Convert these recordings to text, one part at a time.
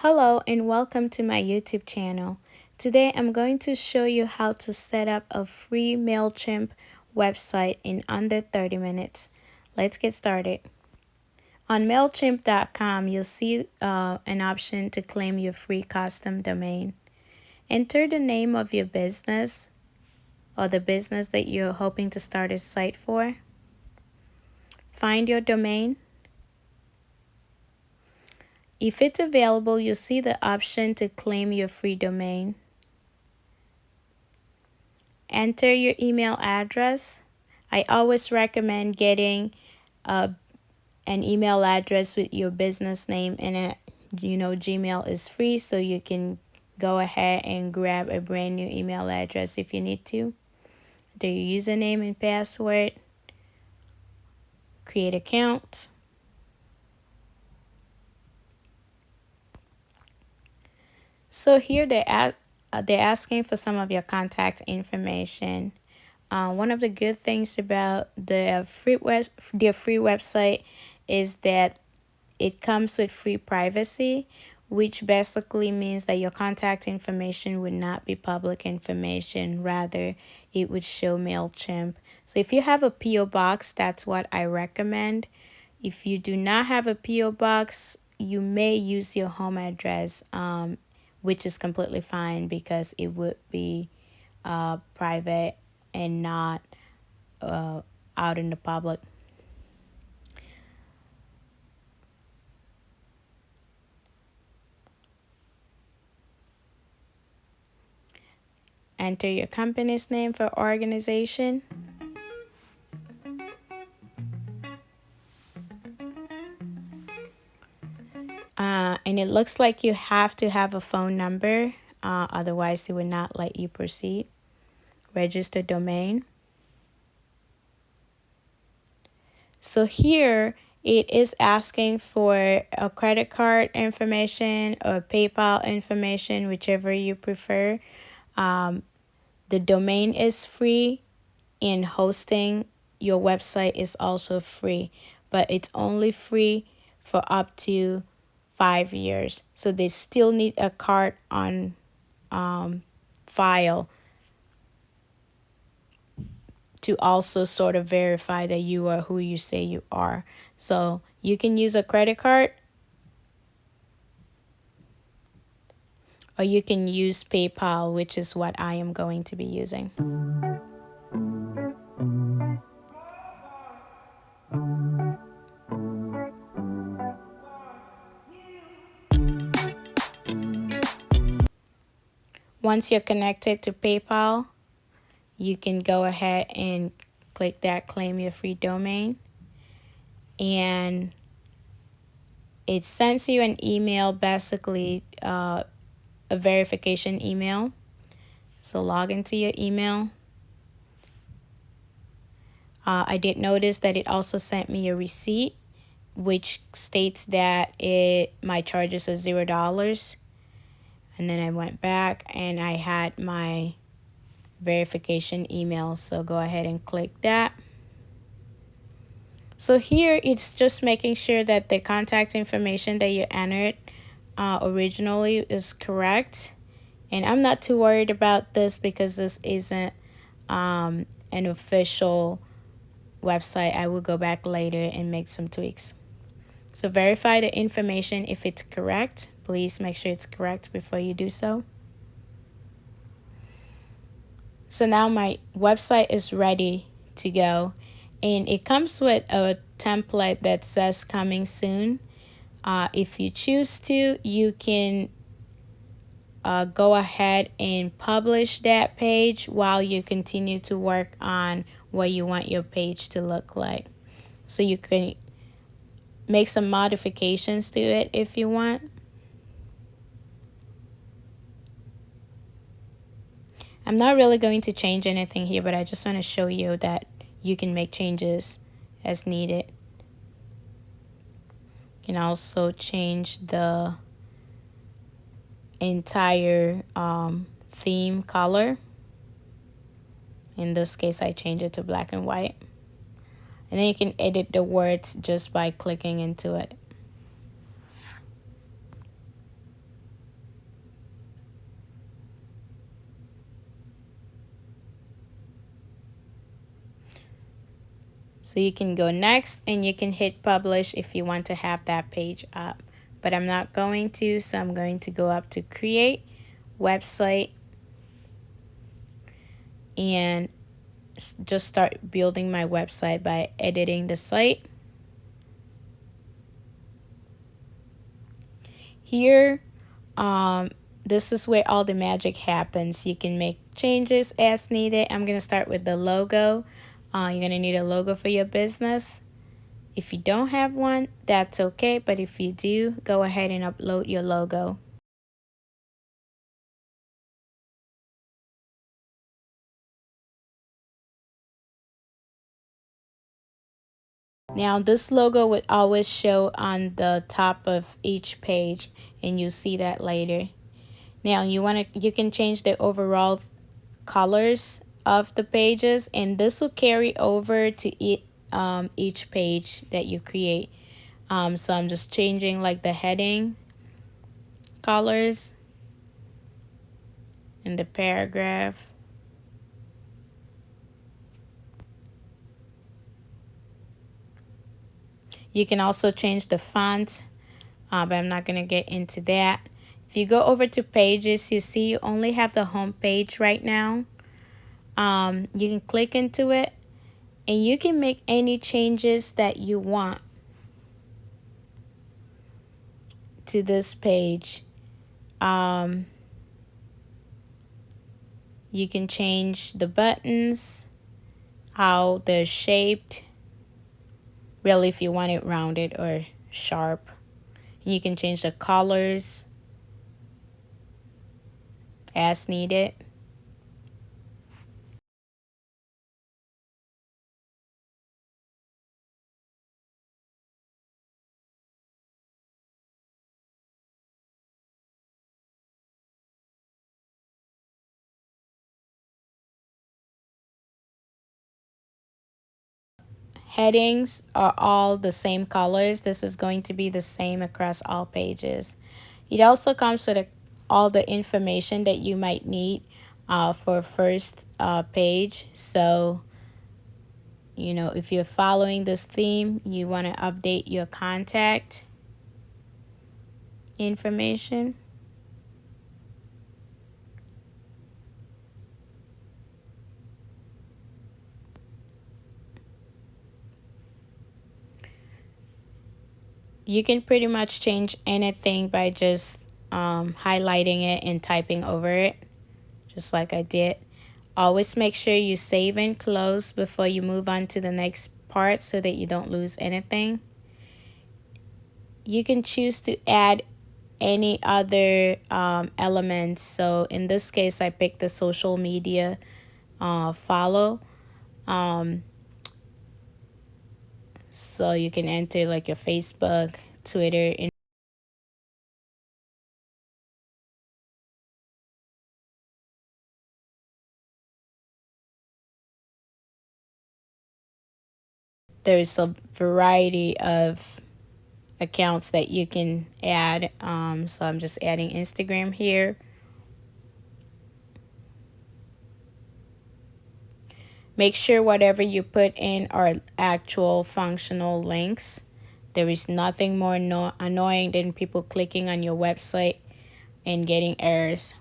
Hello and welcome to my YouTube channel. Today I'm going to show you how to set up a free Mailchimp website in under 30 minutes. Let's get started. On Mailchimp.com, you'll see an option to claim your free custom domain. Enter the name of your business or the business that you're hoping to start a site for. Find your domain. If it's available, you'll see the option to claim your free domain. Enter your email address. I always recommend getting an email address with your business name in it. Gmail is free, so you can go ahead and grab a brand new email address if you need to. Enter your username and password. Create account. So here they're asking for some of your contact information. One of the good things about their free website is that it comes with free privacy, which basically means that your contact information would not be public information. Rather, it would show Mailchimp. So if you have a P.O. box, that's what I recommend. If you do not have a P.O. box, you may use your home address, which is completely fine because it would be private and not out in the public. Enter your company's name for organization. And it looks like you have to have a phone number, otherwise it would not let you proceed. Register domain. So here it is asking for a credit card information or PayPal information, whichever you prefer. The domain is free and hosting your website is also free, but it's only free for up to 5 years. So they still need a card on file to also sort of verify that you are who you say you are. So you can use a credit card or you can use PayPal, which is what I am going to be using. Once you're connected to PayPal, you can go ahead and click that claim your free domain. And it sends you an email, basically a verification email. So log into your email. I did notice that it also sent me a receipt, which states that my charges are $0. And then I went back and I had my verification email. So go ahead and click that. So here it's just making sure that the contact information that you entered originally is correct. And I'm not too worried about this because this isn't an official website. I will go back later and make some tweaks. So verify the information if it's correct. Please make sure it's correct before you do so. So now my website is ready to go. And it comes with a template that says coming soon. If you choose to, you can go ahead and publish that page while you continue to work on what you want your page to look like. So you can make some modifications to it if you want. I'm not really going to change anything here, but I just want to show you that you can make changes as needed. You can also change the entire theme color. In this case, I change it to black and white. And then you can edit the words just by clicking into it. So you can go next and you can hit publish if you want to have that page up. But I'm not going to, so I'm going to go up to create website and just start building my website by editing the site. Here, this is where all the magic happens. You can make changes as needed. I'm going to start with the logo. You're going to need a logo for your business. If you don't have one, that's okay. But if you do, go ahead and upload your logo. Now this logo would always show on the top of each page, and you'll see that later. Now you can change the overall colors of the pages, and this will carry over to each page that you create. So I'm just changing like the heading colors and the paragraph. You can also change the font, but I'm not going to get into that. If you go over to pages, you see you only have the home page right now. You can click into it and you can make any changes that you want to this page. You can change the buttons, how they're shaped, really if you want it rounded or sharp. And you can change the colors as needed. Headings are all the same colors. This is going to be the same across all pages. It also comes with all the information that you might need for first page. So, you know, if you're following this theme, you want to update your contact information. You can pretty much change anything by just highlighting it and typing over it, just like I did. Always make sure you save and close before you move on to the next part so that you don't lose anything. You can choose to add any other elements. So in this case, I picked the social media follow. So you can enter like your Facebook, Twitter, and there's a variety of accounts that you can add. So I'm just adding Instagram here. Make sure whatever you put in are actual functional links. There is nothing more annoying than people clicking on your website and getting errors.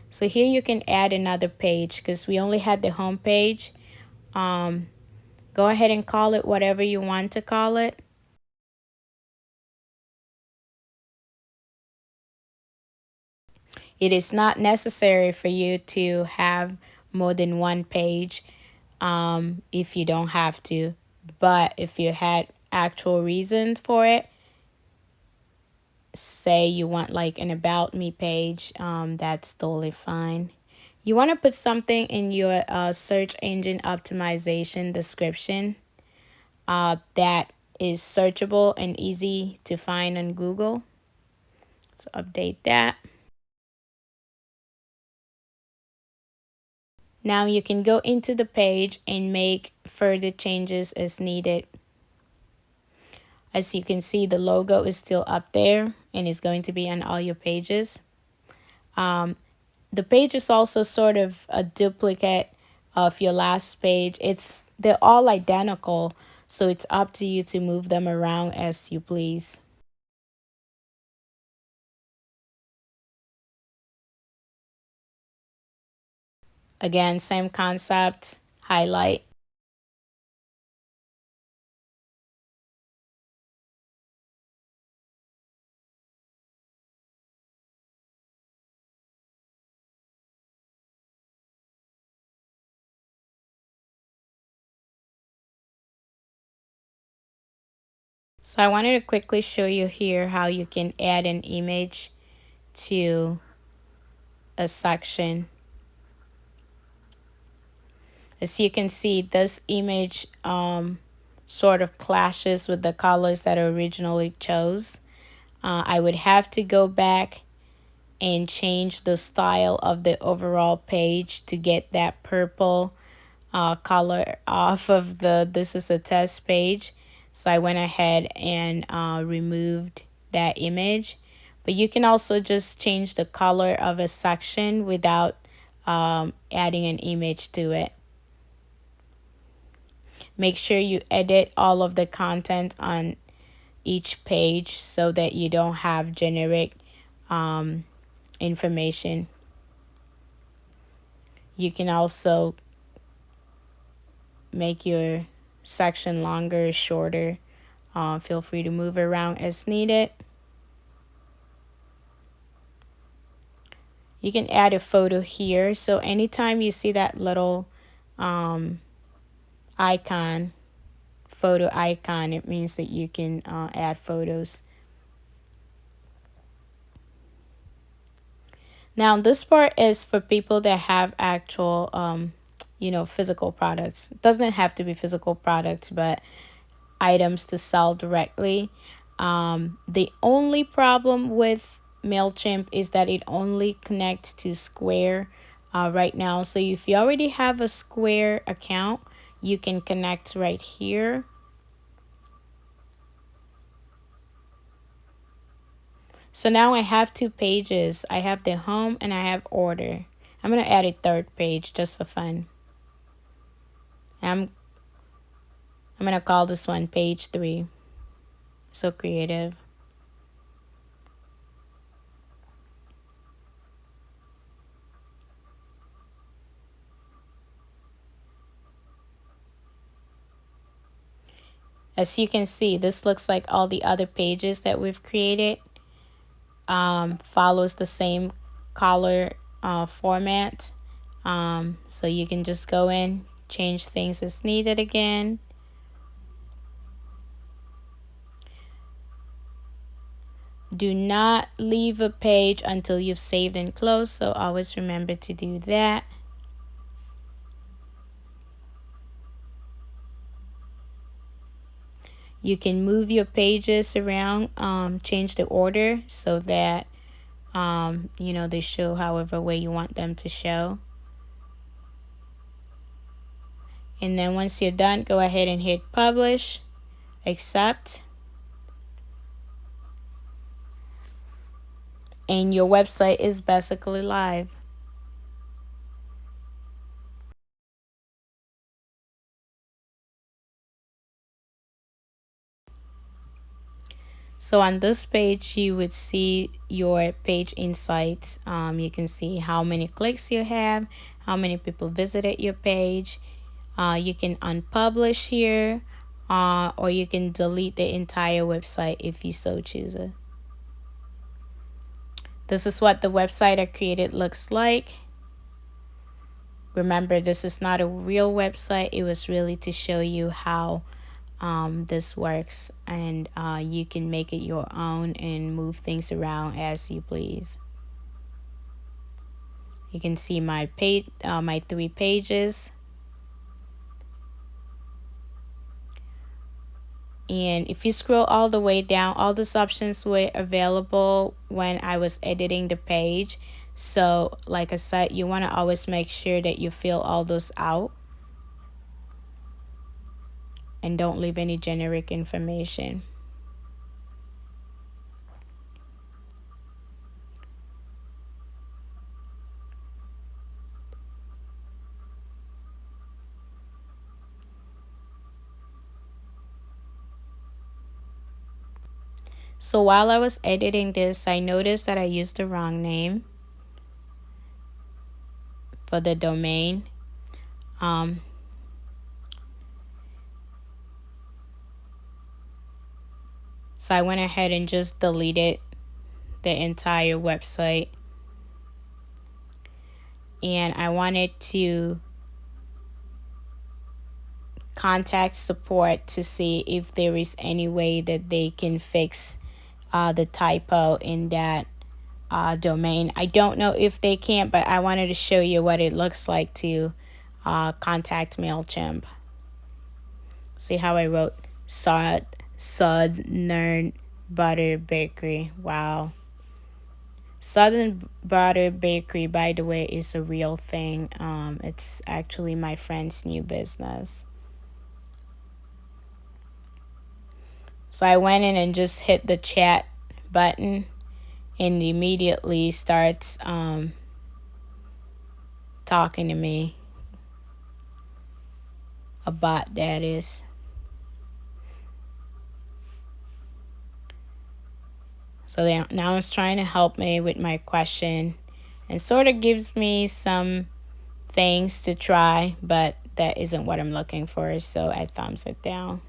So here you can add another page because we only had the home page. Go ahead and call it whatever you want to call it. It is not necessary for you to have more than one page if you don't have to. But if you had actual reasons for it, say you want like an about me page, that's totally fine. You want to put something in your search engine optimization description that is searchable and easy to find on Google. So update that. Now you can go into the page and make further changes as needed. As you can see, the logo is still up there and is going to be on all your pages. The page is also sort of a duplicate of your last page. They're all identical, so it's up to you to move them around as you please. Again, same concept, highlight. So I wanted to quickly show you here how you can add an image to a section. As you can see, this image sort of clashes with the colors that I originally chose. I would have to go back and change the style of the overall page to get that purple color off of the this is a test page. So I went ahead and removed that image. But you can also just change the color of a section without adding an image to it. Make sure you edit all of the content on each page so that you don't have generic information. You can also make your section longer, shorter. Feel free to move around as needed. You can add a photo here. So anytime you see that little icon, photo icon, it means that you can add photos. Now this part is for people that have actual physical products. It doesn't have to be physical products, but items to sell directly. The only problem with Mailchimp is that it only connects to Square right now. So if you already have a Square account, you can connect right here. So now I have two pages. I have the home and I have order. I'm going to add a third page just for fun. I'm I'm going to call this one page 3. So creative. As you can see, this looks like all the other pages that we've created. Follows the same color format. So you can just go in, change things as needed again. Do not leave a page until you've saved and closed, so always remember to do that. You can move your pages around, change the order so that they show however way you want them to show. And then once you're done, go ahead and hit publish, accept. And your website is basically live. So on this page, you would see your page insights. You can see how many clicks you have, how many people visited your page. You can unpublish here, or you can delete the entire website if you so choose it. This is what the website I created looks like. Remember, this is not a real website. It was really to show you how this works, and you can make it your own and move things around as you please. You can see my page, my 3 pages. And if you scroll all the way down, all these options were available when I was editing the page. So like I said, you want to always make sure that you fill all those out and don't leave any generic information. So while I was editing this, I noticed that I used the wrong name for the domain. So I went ahead and just deleted the entire website. And I wanted to contact support to see if there is any way that they can fix the typo in that domain. I don't know if they can, but I wanted to show you what it looks like to contact Mailchimp. See how I wrote Southern Butter Bakery. Wow. Southern Butter Bakery, by the way, is a real thing. It's actually my friend's new business. So I went in and just hit the chat button, and immediately starts talking to me. A bot, that is. So now it's trying to help me with my question and sort of gives me some things to try, but that isn't what I'm looking for, so I thumbs it down.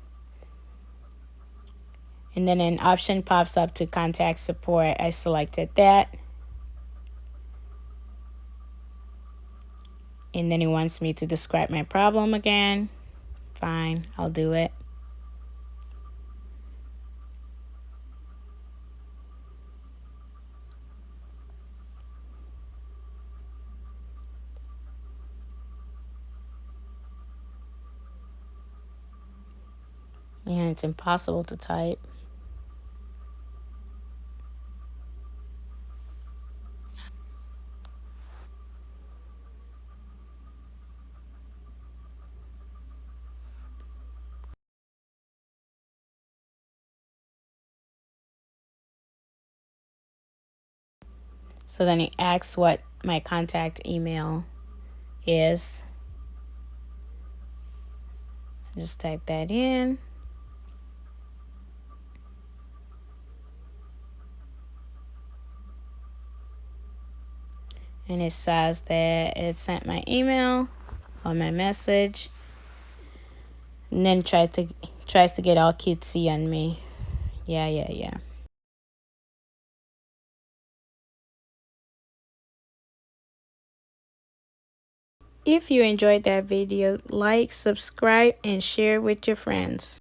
And then an option pops up to contact support. I selected that. And then it wants me to describe my problem again. Fine, I'll do it. Man, it's impossible to type. So then it asks what my contact email is. I just type that in. And it says that it sent my email or my message. And then tries to get all cutesy on me. Yeah. If you enjoyed that video, like, subscribe, and share with your friends.